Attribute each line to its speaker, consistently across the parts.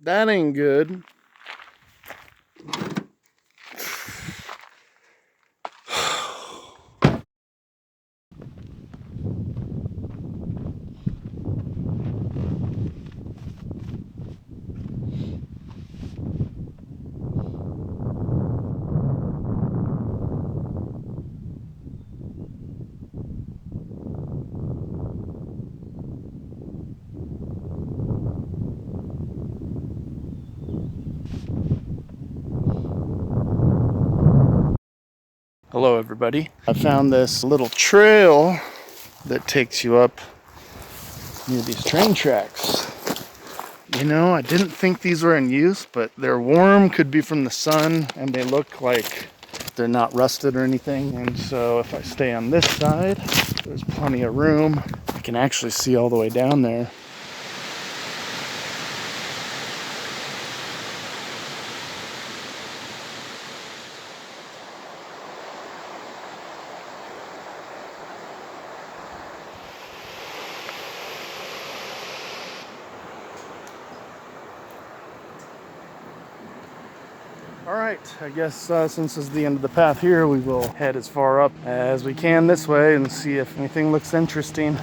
Speaker 1: That ain't good. Hello everybody. I found this little trail that takes you up near these train tracks. You know, I didn't think these were in use, but they're warm, could be from the sun, and they look like they're not rusted or anything. And so if I stay on this side, there's plenty of room. I can actually see all the way down there. Alright, I guess since this is the end of the path here, we will head as far up as we can this way and see if anything looks interesting.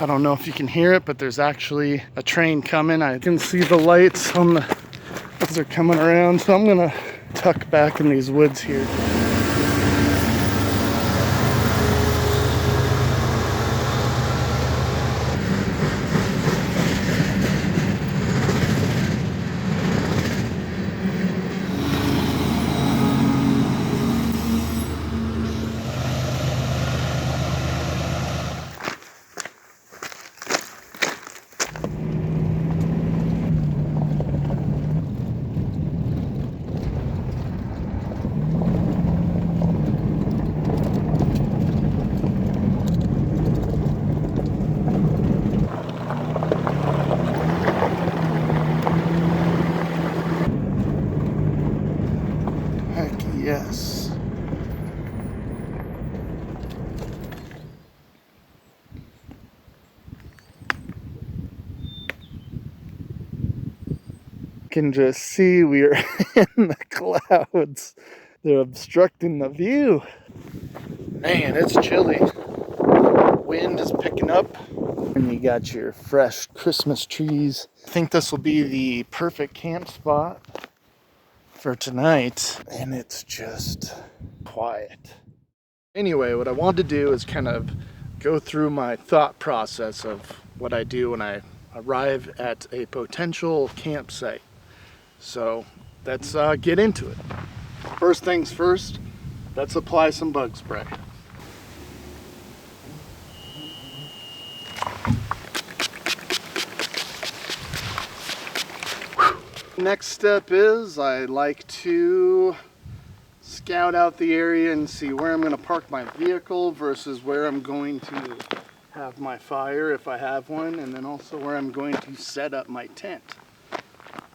Speaker 1: I don't know if you can hear it, but there's actually a train coming. I can see the lights on the as they're coming around, so I'm gonna tuck back in these woods here. Yes. You can just see we are in the clouds. They're obstructing the view. Man, it's chilly. Wind is picking up. And you got your fresh Christmas trees. I think this will be the perfect camp spot for tonight. And it's just quiet. Anyway, what I wanted to do is kind of go through my thought process of what I do when I arrive at a potential campsite. So let's get into it. First things first, let's apply some bug spray. Next step is I like to scout out the area and see where I'm going to park my vehicle versus where I'm going to have my fire if I have one, and then also where I'm going to set up my tent.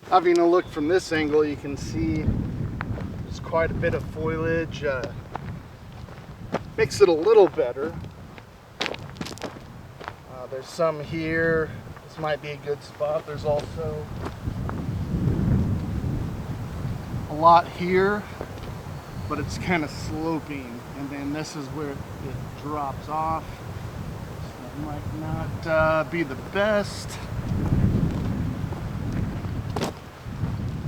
Speaker 1: Having a look from this angle, you can see there's quite a bit of foliage. Makes it a little better. There's some here. This might be a good spot. There's also a lot here, but it's kind of sloping, and then this is where it drops off, so it might not be the best.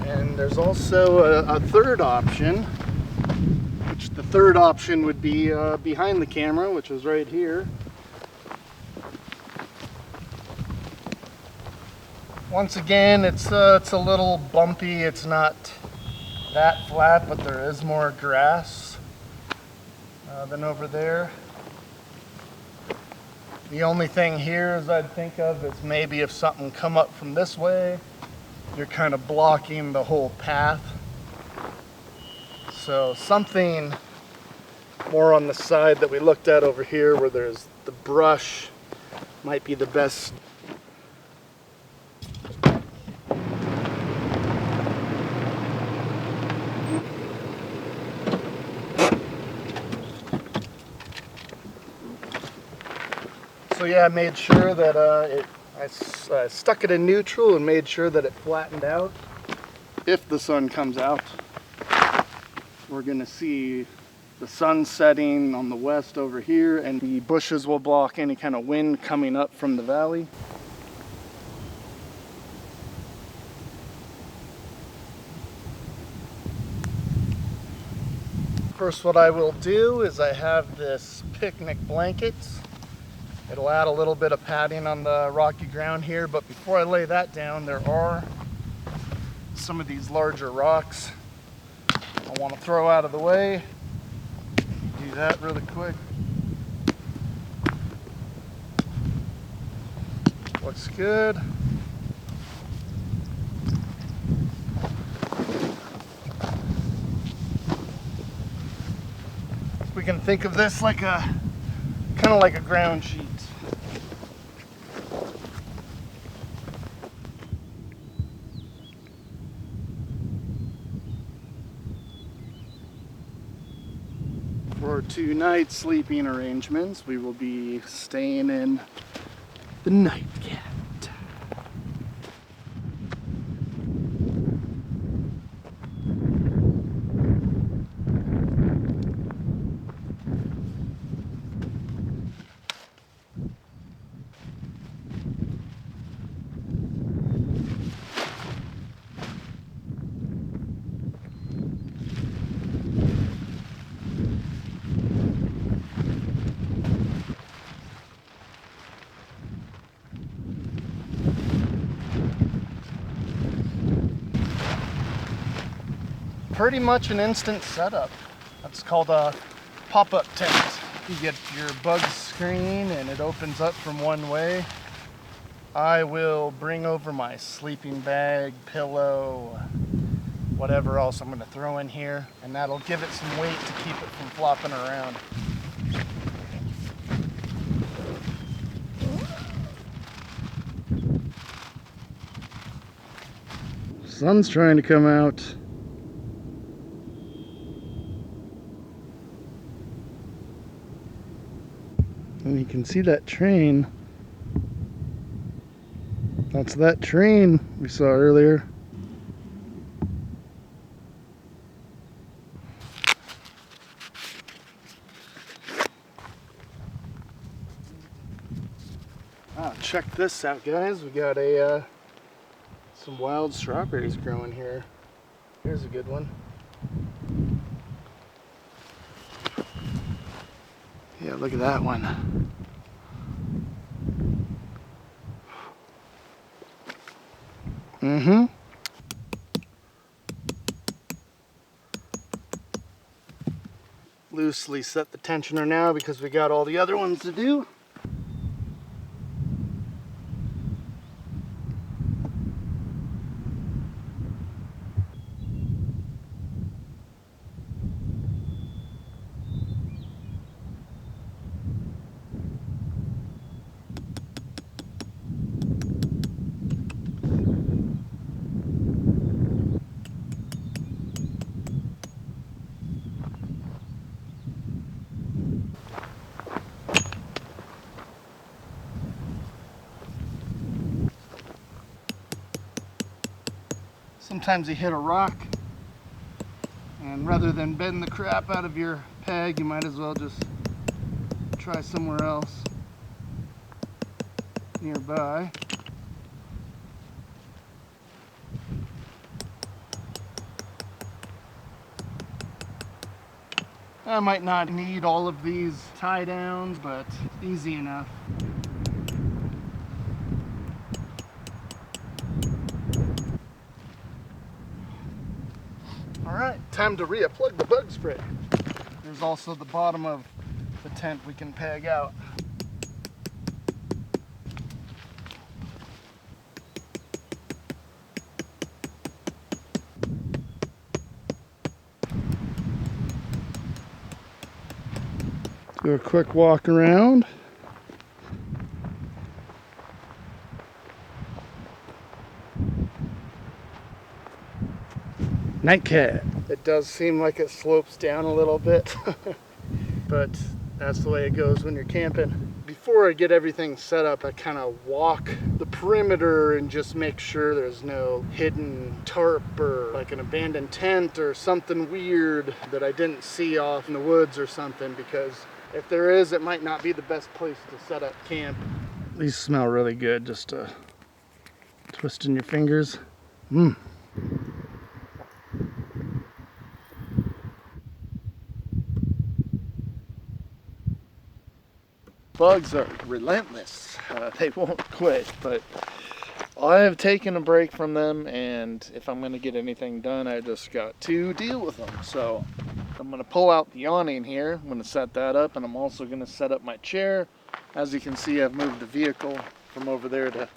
Speaker 1: And there's also a third option, which the third option would be behind the camera, which is right here. Once again, it's a little bumpy. It's not that flat, but there is more grass than over there. The only thing here is I'd think of is maybe if something come up from this way, you're kind of blocking the whole path. So something more on the side that we looked at over here where there's the brush might be the best. So yeah, I made sure that I stuck it in neutral and made sure that it flattened out. If the sun comes out, we're gonna see the sun setting on the west over here, and the bushes will block any kind of wind coming up from the valley. First, what I will do is I have this picnic blankets. It'll add a little bit of padding on the rocky ground here, but before I lay that down, there are some of these larger rocks I want to throw out of the way. Do that really quick. Looks good. We can think of this like a kind of like a ground sheet. For 2 night sleeping arrangements, we will be staying in the Nightcat. Pretty much an instant setup. That's called a pop-up tent. You get your bug screen and it opens up from one way. I will bring over my sleeping bag, pillow, whatever else I'm going to throw in here, and that'll give it some weight to keep it from flopping around. Sun's trying to come out. And you can see that train. That's that train we saw earlier. Check this out, guys. We got some wild strawberries growing here. Here's a good one. Yeah, look at that one. Loosely set the tensioner now because we got all the other ones to do. Sometimes you hit a rock, and rather than bend the crap out of your peg, you might as well just try somewhere else nearby. I might not need all of these tie downs, but easy enough. Alright, time to replug the bug spray. There's also the bottom of the tent we can peg out. Do a quick walk around. Nightcat. It does seem like it slopes down a little bit, but that's the way it goes when you're camping. before I get everything set up, I kind of walk the perimeter and just make sure there's no hidden tarp or like an abandoned tent or something weird that I didn't see off in the woods or something, because if there is, it might not be the best place to set up camp. These smell really good, just twisting your fingers. Bugs are relentless. They won't quit, but I have taken a break from them, and if I'm going to get anything done, I just got to deal with them. So I'm going to pull out the awning here. I'm going to set that up, and I'm also going to set up my chair. As you can see, I've moved the vehicle from over there to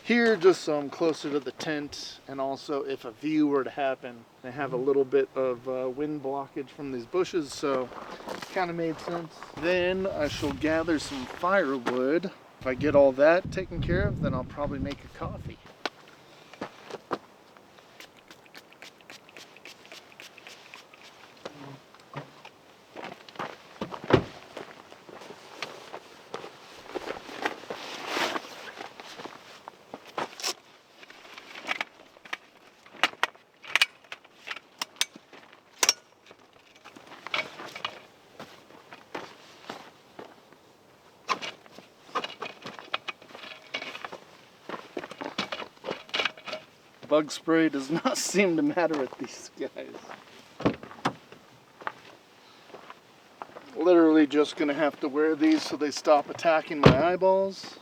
Speaker 1: here just so I'm closer to the tent, and also if a view were to happen, I have a little bit of wind blockage from these bushes, so kind of made sense. Then I shall gather some firewood. If I get all that taken care of, then I'll probably make a coffee. Bug spray does not seem to matter with these guys. Literally just gonna have to wear these so they stop attacking my eyeballs.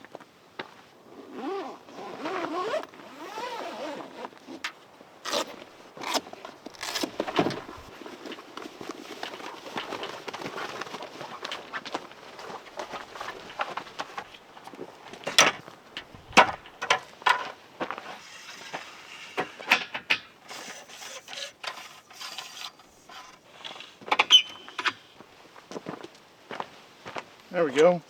Speaker 1: There we go.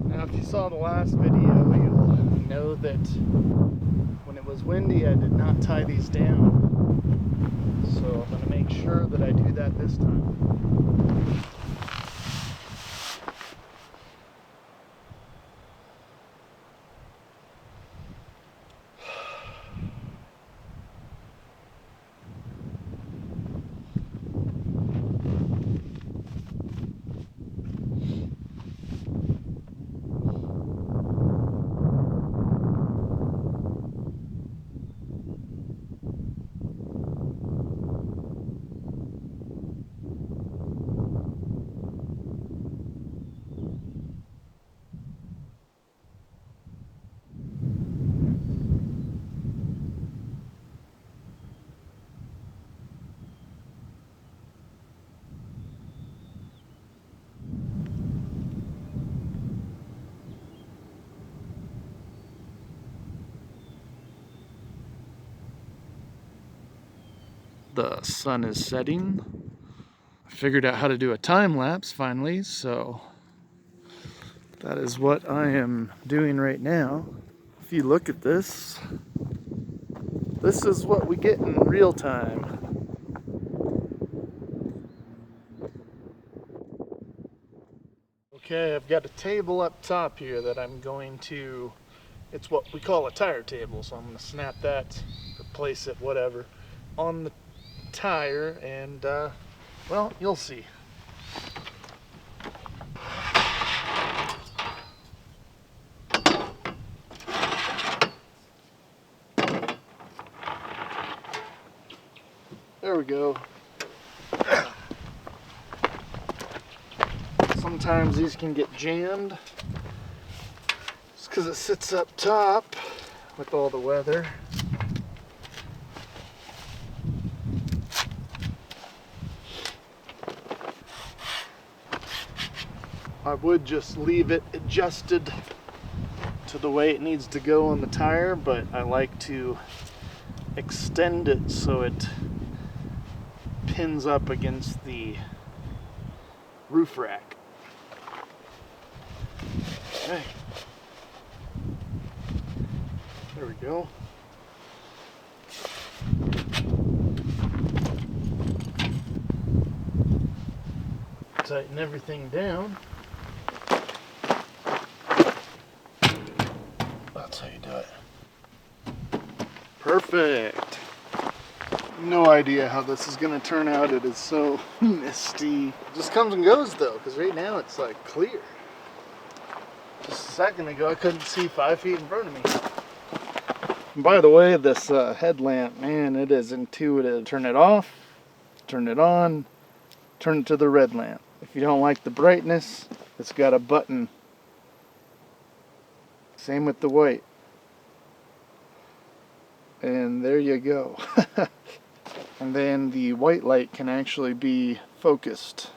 Speaker 1: Now, if you saw the last video, you'll know that when it was windy, I did not tie these down. So I'm going to make sure that I do that this time. The sun is setting. I figured out how to do a time lapse finally, so that is what I am doing right now. If you look at this, this is what we get in real time. Okay, I've got a table up top here that I'm going to, it's what we call a tire table, so I'm going to snap that, replace it, whatever, on the tire, and well, you'll see. There we go. Sometimes these can get jammed just because it sits up top with all the weather. I would just leave it adjusted to the way it needs to go on the tire, but I like to extend it so it pins up against the roof rack. Okay. There we go. Tighten everything down. That's how you do it. Perfect. No idea how this is going to turn out. It is so misty. It just comes and goes though, because right now it's like clear. Just a second ago I couldn't see 5 feet in front of me. And by the way, this headlamp, man, it is intuitive. Turn it off, turn it on, turn it to the red lamp. If you don't like the brightness, it's got a button. Same with the white. And there you go. And then the white light can actually be focused.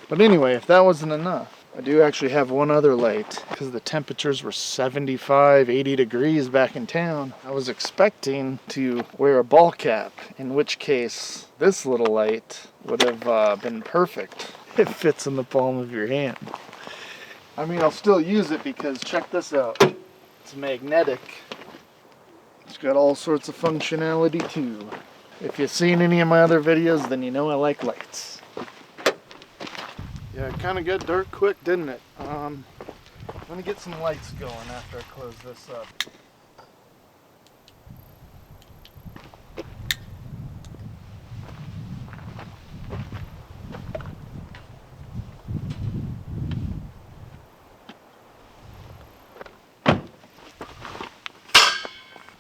Speaker 1: But anyway, if that wasn't enough, I do actually have one other light, because the temperatures were 75, 80 degrees back in town. I was expecting to wear a ball cap, in which case this little light would have been perfect. It fits in the palm of your hand. I mean, I'll still use it because check this out. It's magnetic. It's got all sorts of functionality too. If you've seen any of my other videos, then you know I like lights. Yeah, it kind of got dark quick, didn't it? I'm gonna get some lights going after I close this up.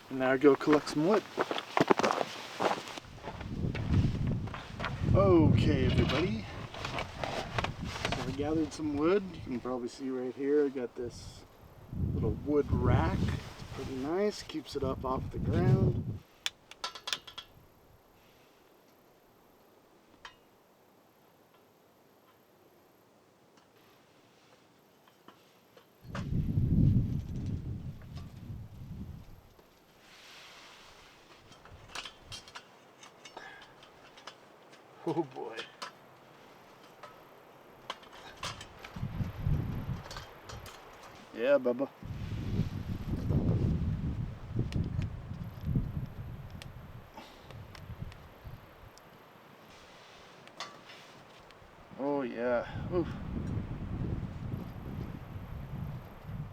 Speaker 1: And now I go collect some wood. Okay, everybody. So I gathered some wood. You can probably see right here, I got this little wood rack. It's pretty nice, keeps it up off the ground. Oh boy. Yeah, Bubba. Oh yeah. Oof.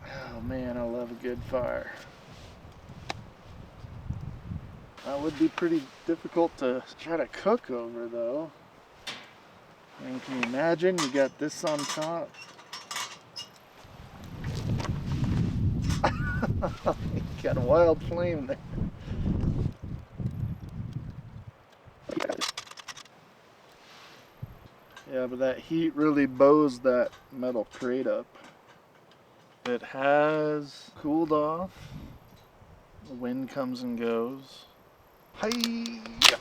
Speaker 1: Oh man, I love a good fire. That would be pretty difficult to try to cook over though. I mean, can you imagine? You got this on top. You got a wild flame there. Yeah, but that heat really bows that metal crate up. It has cooled off. The wind comes and goes. Hi-ya!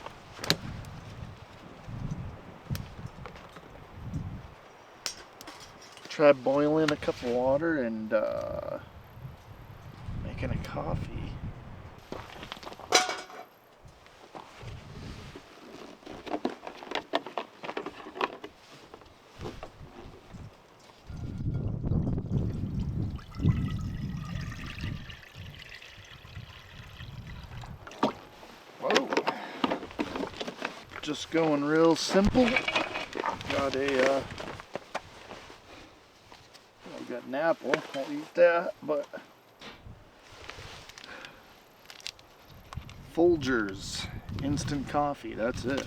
Speaker 1: Try boiling a cup of water and making a coffee. Whoa! Just going real simple. Got a got an apple. I'll eat that, but Folgers instant coffee. That's it.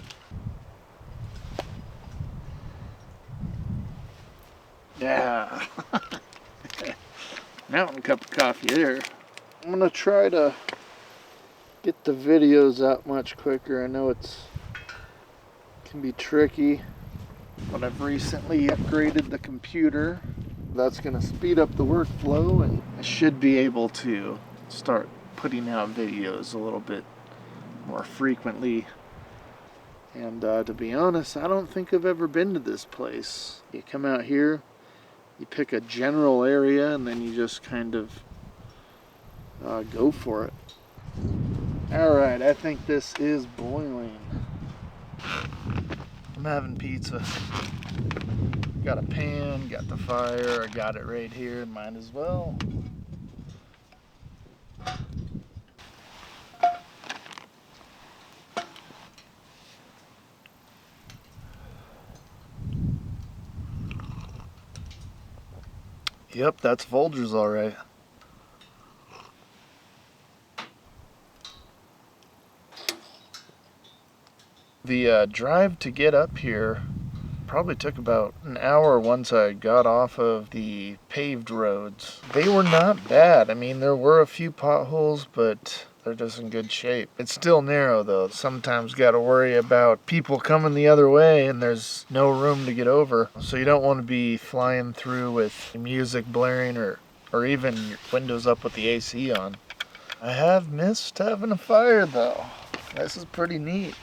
Speaker 1: Yeah. Mountain cup of coffee there. I'm gonna try to get the videos out much quicker. I know it can be tricky, but I've recently upgraded the computer. That's gonna speed up the workflow, and I should be able to start putting out videos a little bit more frequently. And to be honest, I don't think I've ever been to this place. You come out here, you pick a general area, and then you just kind of go for it. Alright, I think this is boiling. I'm having pizza. Got a pan, got the fire, I got it right here, might as well. Yep, that's Folgers all right. The drive to get up here probably took about an hour once I got off of the paved roads. They were not bad. I mean, there were a few potholes, but they're just in good shape. It's still narrow though. Sometimes got to worry about people coming the other way and there's no room to get over. So you don't want to be flying through with music blaring or even your windows up with the AC on. I have missed having a fire though. This is pretty neat.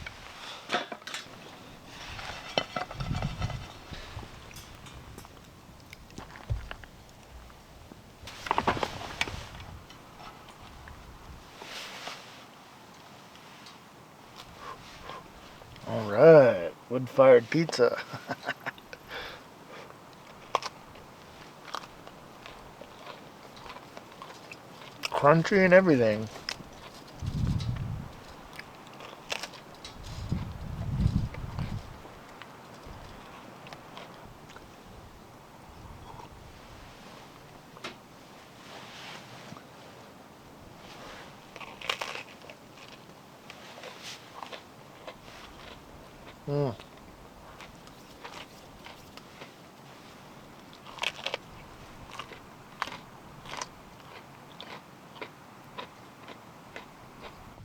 Speaker 1: All right, wood-fired pizza. Crunchy and everything. Mm.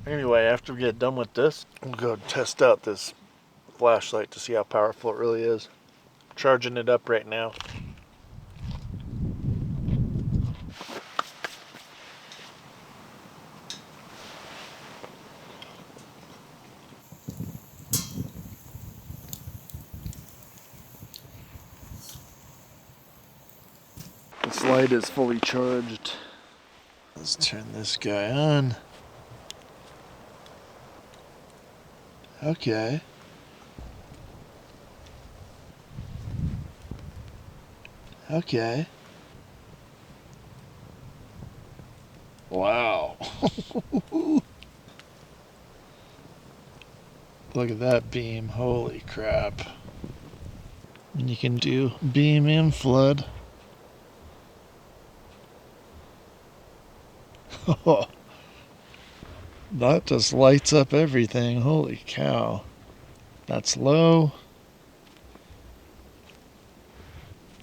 Speaker 1: Anyway, after we get done with this, we'll go test out this flashlight to see how powerful it really is. Charging it up right now. This light is fully charged. Let's turn this guy on. Okay. Okay. Wow. Look at that beam. Holy crap. And you can do beam and flood. That just lights up everything. Holy cow. That's low.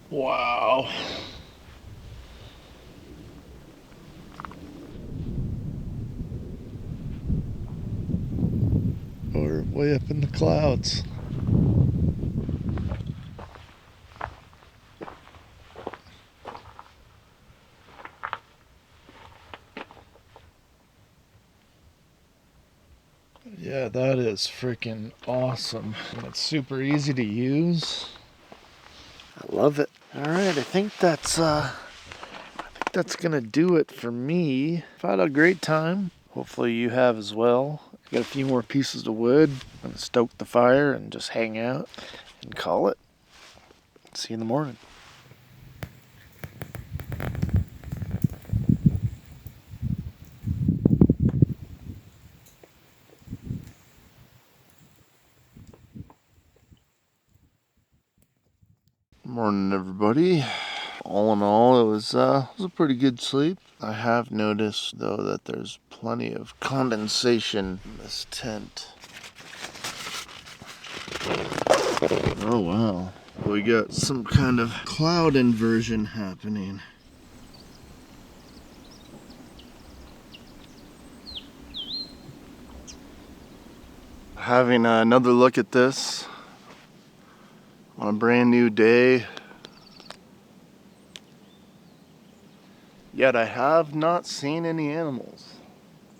Speaker 1: Wow. We're way up in the clouds. Yeah, that is freaking awesome. And it's super easy to use. I love it. All right, I think that's gonna do it for me. I've had a great time. Hopefully you have as well. Got a few more pieces of wood. I'm gonna stoke the fire and just hang out and call it. See you in the morning. Morning, everybody. All in all, it was a pretty good sleep. I have noticed, though, that there's plenty of condensation in this tent. Oh, wow. We got some kind of cloud inversion happening. Having another look at this on a brand new day. Yet I have not seen any animals.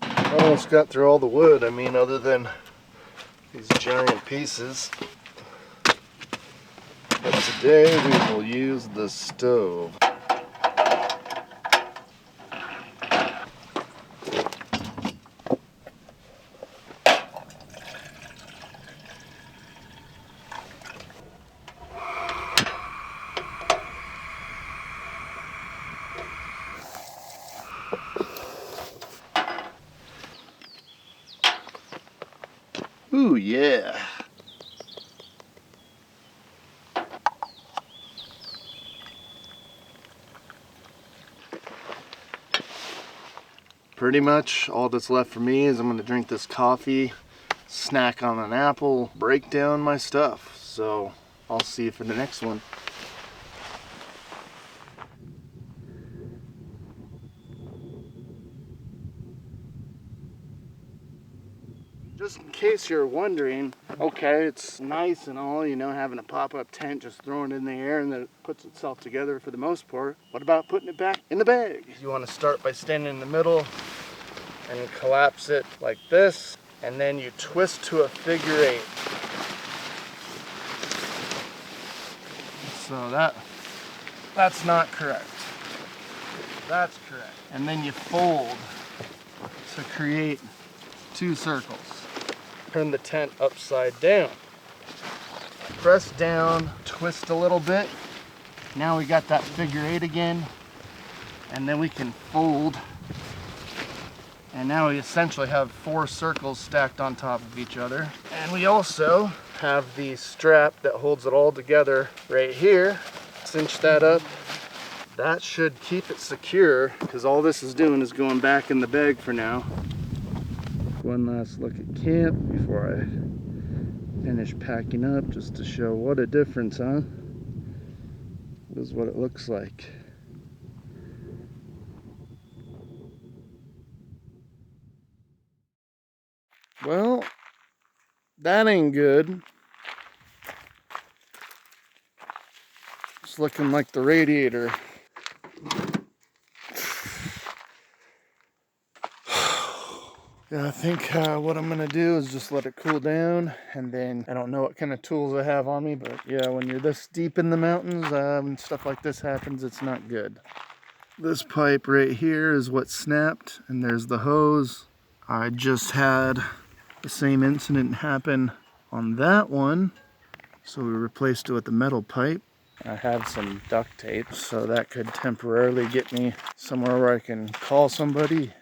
Speaker 1: Almost got through all the wood, I mean, other than these giant pieces. But today we will use the stove. Ooh, yeah. Pretty much all that's left for me is I'm gonna drink this coffee, snack on an apple, break down my stuff. So I'll see you for the next one. Just in case you're wondering, okay, it's nice and all, you know, having a pop-up tent, just throwing it in the air and then it puts itself together for the most part. What about putting it back in the bag? You want to start by standing in the middle and collapse it like this, and then you twist to a figure 8. So that's not correct. That's correct. And then you fold to create 2 circles. Turn the tent upside down. Press down, twist a little bit. Now we got that figure 8 again. And then we can fold. And now we essentially have 4 circles stacked on top of each other. And we also have the strap that holds it all together right here. Cinch that up. That should keep it secure, because all this is doing is going back in the bag for now. One last look at camp before I finish packing up, just to show what a difference, huh? This is what it looks like. Well, that ain't good. It's looking like the radiator. Yeah, I think what I'm gonna do is just let it cool down, and then I don't know what kind of tools I have on me, but yeah, when you're this deep in the mountains and stuff like this happens, it's not good. This pipe right here is what snapped, and there's the hose. I just had the same incident happen on that one, so we replaced it with the metal pipe. I have some duct tape, so that could temporarily get me somewhere where I can call somebody